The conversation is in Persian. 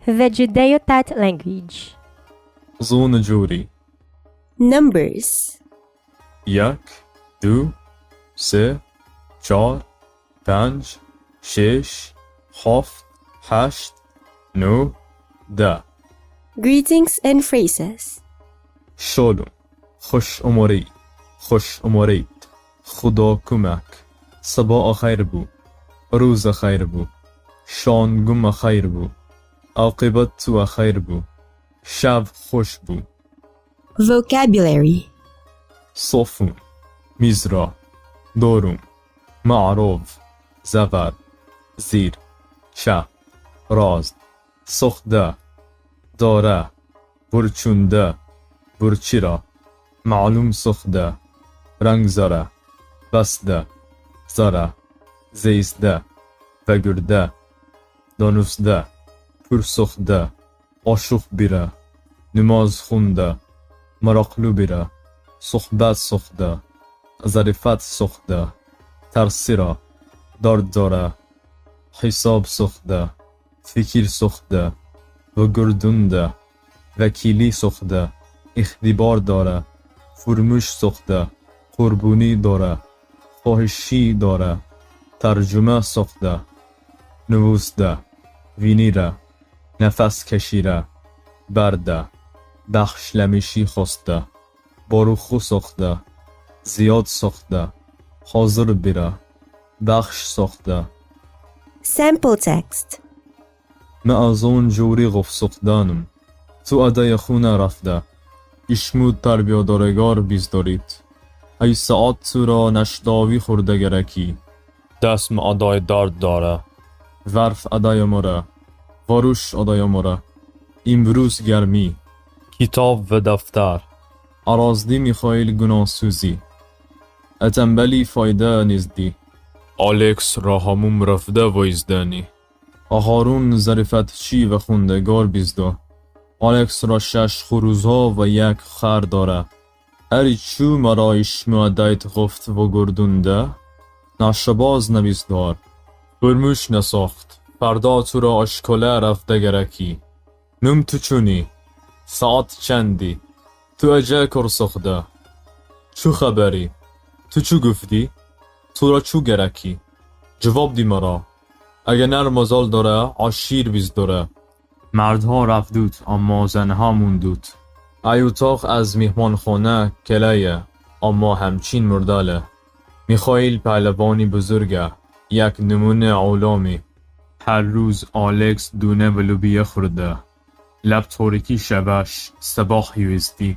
The Judeo-Tat language. زون جوری Numbers. 1 2 3 4 5 6 7 8 9 10 Greetings and phrases. شلون خوش اومری خوش اومرید خدا کمک صباح خیر بو روز خیر بو شانگم خیر بو عاقبت تو خیر بو شب خوش بو Vocabulary. صفون میزرا دورم معروف زغر زیر چه راز سخده داره برچونده برچیرا معلوم سخده رنگ زاره بسته زاره زیسته وگرده دانوسده پرسخده آشوخ بیره نماز خونده مراقلو بیره صحبت سخته ظریفت سخته ترسیره دارد داره حساب سخته فکر سخته و گردونده وکیلی سخته اختبار داره فرموش سخته قربونی داره خواهشی داره ترجمه سخته نوسته وینیره نفس کشیره برده بخشلمیشی خواسته باروخو سخته زیاد سخته حاضر بیره بخش سخته Sample text. من از اون جوری غف سخدانم تو ادای خونه رفته اشمود تربیادارگار بیز دارید ای ساعت تو را نشداوی خورده گرکی دست ادای دارد داره ورف ادای مره واروش ادای مره امروز گرمی کتاب و دفتر ارازدی میخایل گناسوزی اتنبلی فایده نزدی آلکس را هموم رفته و ازدانی هارون ظریفت چی و خوندگار بیزده آلکس را 6 خروزها و 1 خر داره اری چو مرایش معدایت گفت و گردونده نشباز نویزدار برموش نساخت فردا تو را اشکاله رفته گرکی نم تو چونی ساعت چندی تو اجه کر سخته چو خبری تو چو گفتی تو را چو گرکی جواب دی مرا اگه نر مزال داره عشیر بیز داره مردها رفتود اما زنها موندود ایوتاق از میهمان خونه کلیه اما همچین مرداله میخائیل پهلوانی بزرگه یک نمونه علامی هر روز آلکس دونه و لوبیه خورده لب تاریکی شبش صباح یوزدی